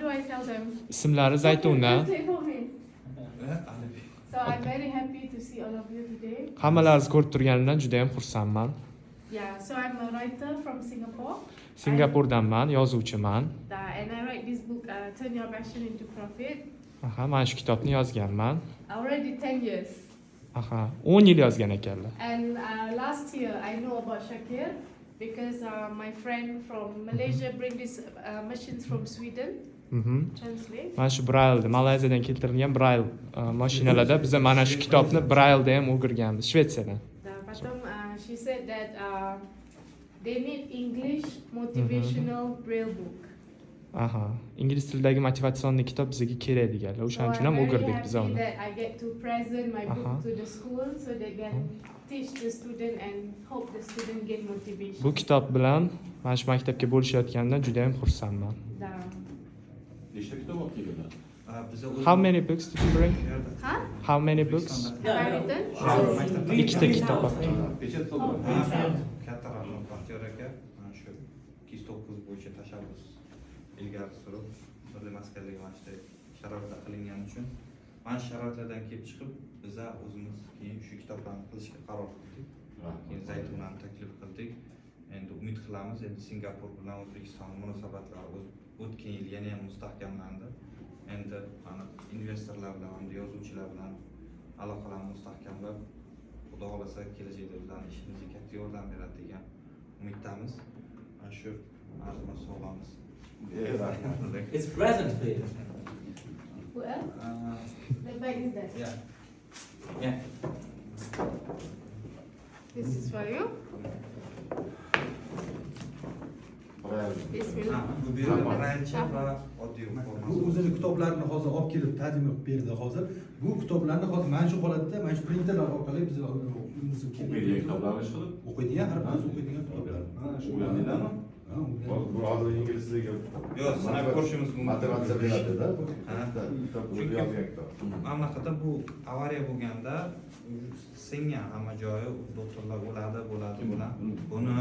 do I tell them? İsimlari Zaytuna. Say for me. So I'm very happy to see all of you today. Hammalaringizni ko'rib turganimdan juda ham xursandman. Yeah, so I'm a writer from Singapore. Singapurdanman, yozuvchiman. And I write this book, Turn Your Passion into Profit. Aha, mana shu kitobni yozganman. Already 10 years. Aha, 10 yil yozgan ekanlar. And last year I know about Shakir because my friend from Malaysia bring these machines from Sweden. Translate. Mana shu Braille, Malayziyadan keltirilgan Braille mashinalarda biz mana shu kitobni Braille'da ham o'qirganmiz, Shvetsiyadan. She said that they need English motivational Braille book. Aha, ingliz tilidagi motivatsion kitob bizga kerak deganlar. O'shaning uchun ham o'qirdik biz uni. I get to present my book to the school so they can teach the student and hope the student get motivation. Bu kitob bilan mana shu maktabga bo'lishayotgandan juda ham xursandman. Nechta kitob olib kelganlar? How many books did you bring? Huh? How many books? Ikkita kitob olib keldim. Pechet qildim. Kattalarni Baxtiyor aka mana shu 209 bo'yicha tashabbus ilgari surib, birli maskanligi mana shu sharoitlar qilingani uchun mana shu sharoitlardan kelib chiqib, biz o'zimiz keyin shu kitoblarni qilishga qaror qildik. Keyin Zaytunani taklif qildik. Endi umid qilamiz, endi Singapur bilan O'zbekiston munosabatlari o'tgan yil yana ham mustahkamlandi. Endi mana investorlar bilan, hamda yozuvchilar bilan aloqalarni mustahkamlab, Xudo xolasa kelajakda bizlarning ishimizga katta yordam beradi degan umiddamiz. Mana shu arzimiz sog'amiz. It's present for you. Who else? The bag is there. Yeah. Yeah. This is for you. Bismillah. Bu birinchi va oddiy Bu formasi. o'zini kitoblarini hozir olib kelib taqdim qilib berdi hozir. Bu kitoblarni hozir mana shu holatda, mana shu printerlar orqali biz O'qiydigan kitoblarni ish qilib. o'qiydigan, har bir o'qiydigan kitoblar. Ha, shu o'rnidami? Ha, Bu hozir ingliz tiliga Yo'q, sinab ko'rishimiz mumkin. motivatsiya beradida. Chunki mamlakatda bu avariya bo'lganda singan hamma joyi, doktorlar bo'ladi. Buni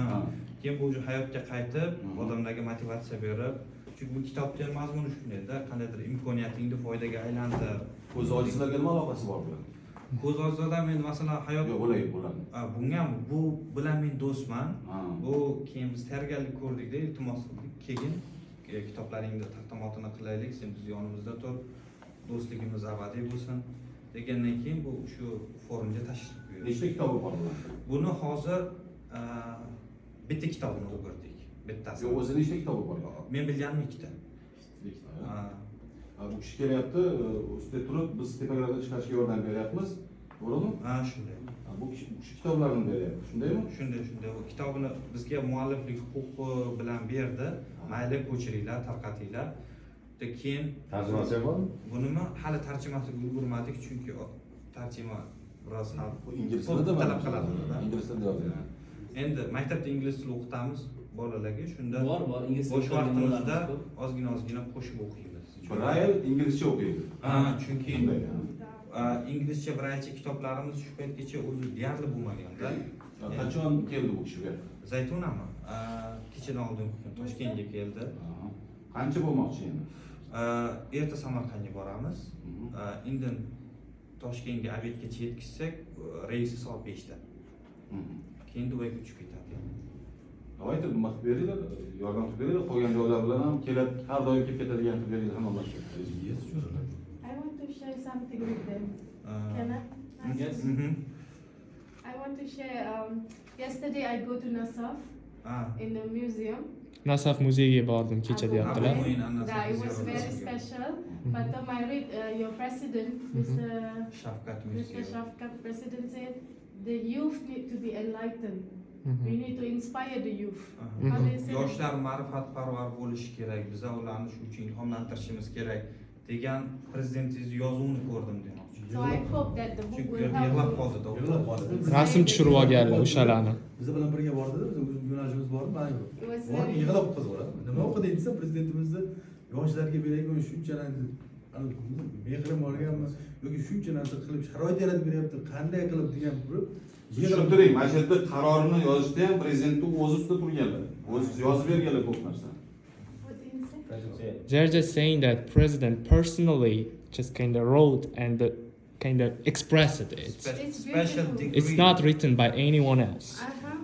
keyin bu hayotga qaytib, odamlarga motivatsiya berib, chunki bu kitobning mazmuni shundayda, qandaydir imkoniyatingni foydaga aylantir. Ko'z ojizlarga nima aloqasi bor bilan? Ko'z ojizlar men masalan hayot Yo'q, bo'ladi. bunga bu bilan men do'stman. Bu keyin biz tayyorgarlik ko'rdikda, iltimos qildik. Keyin kitoblaringni taqdimotini qilaylik, sen biz yonimizda tur, do'stligimiz abadiy bo'lsin degandan keyin bu shu forumga tashrif buyurdik. Nechta kitob bor? Buni hozir bitta kitobini o'qirdik. Bittasi. Yo'q, o'zi nechta kitobi bor? Men bilganim ikkita. Bu kishi kelyapti, ustida turib biz tepalarga chiqarishga yordam beryapmiz. To'g'rimi? Ha, shunday. Bu kishi kitoblarni beryapti, shundaymi? Shunday. Bu kitobini bizga mualliflik huquqi bilan berdi. Mayli ko'chiringlar, tarqatinglar. Keyin Tarjimasi bormi? bunimi hali tarjimasiga ulgurmadik, chunki tarjima biroz ham Ingliz talab qiladi. Ingliz tilida yozilgan. Endi maktabda ingliz tilini o'qitamiz bolalarga, shunda Bor, ingliz bo'sh tilida vaqtimizda ozgina qo'shib o'qiymiz. Braille inglizcha o'qiydi. Chunki inglizcha Braillecha kitoblarimiz shu paytgacha o'zi deyarli bo'lmaganda. Qachon keldi bu kishi bu yerga? Zaytunami? Kechadan oldin Toshkentga keldi. Qancha bo'lmoqchi endi? Erta Samarqandga boramiz. Indin Toshkentga obedgacha yetkazsak, reysi soat 5 da. Keyin Dubayga uchib ketadi. Avayda nima qilib beringlar? Yordam qilib beringlar, qolgan joylar bilan ham kelib, har doim kelib ketadigan qilib beringlar hammasi. I want to share something with them. Can I? Yes. I want to share. Yesterday I go to Nasaf in the museum. Nasaf muzeyiga bordim kecha deyaptilar. It was very special. But I read your president, Mr. Shafkat, president said the youth need to be enlightened. We need to inspire the youth. How do you say that? Yoshlar ma'rifatparvar bo'lishi kerak. Biz ularni shu uchun ilhomlantirishimiz kerak degan prezidentingiz yozuvini ko'rdim demoqchi. So I hope that the book will help. Yig'lab qoldi. Rasm tushirib olganlar o'shalarni. Biz bilan birga bordi, bizim yo'nalishimiz bormi? Mana It was bor, very yig'lab qizaveradi. Nima o'qidi desa, prezidentimizni yoshlarga berayotgan shunchalar mehrim olganmi yoki shuncha narsa qilib sharoit yaratib beryapti, qanday qilib degan turib Tushuntiring, mana shu yerda qarorini yozishda ham prezidentning o'zi ustida turganlar. O'zi yozib berganlar ko'p narsani. What did you say? They're just saying that president personally just kind of wrote and kind of expressed it. It's Special beautiful. degree. It's not written by anyone else.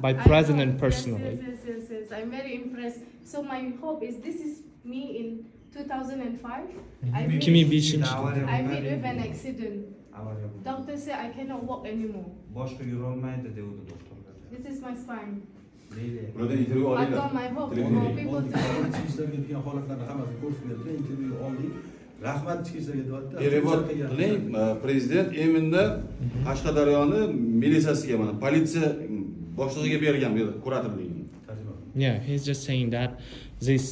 By I president know. personally. Yes. I'm very impressed. So my hope is this is me in 2005. I meet, 2005 I meet with an accident. Avariya bo'ldi. Doctor said I cannot walk anymore. Boshqa yurolmaydi devdi doktorlar. This is my spine. Deydi. Bulardan intervyu But olinglar. on my hope Telefon for bering. people to Ichki ishlarga degan holatlarni hammasini ko'rsatib berdilar, intervyu oldik. Rahmat ichki ishlarga deyapti. Перевод qiling, prezident eminda Qashqadaryoni militsiyasiga mana politsiya boshlig'iga bergan bu yerda kuratorligini. Tarjima. Yeah, he's just saying that this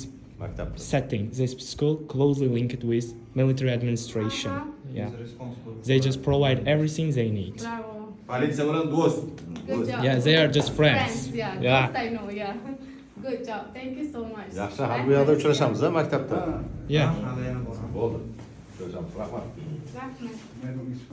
setting, this school closely linked with military administration. Yeah. He's responsible. They just provide everything they need. bravo. Politsiya bilan do'st. Good job. Yeah, they are just friends. Yeah. Yeah. First I know. Yeah. Good job. Thank you so much. Yaxshi, har bu yoqda uchrashamiz maktabda. Yeah. Hali yana boraman. Bo'ldi. Uchrashamiz. Rahmat. Rahmat. Rahmat.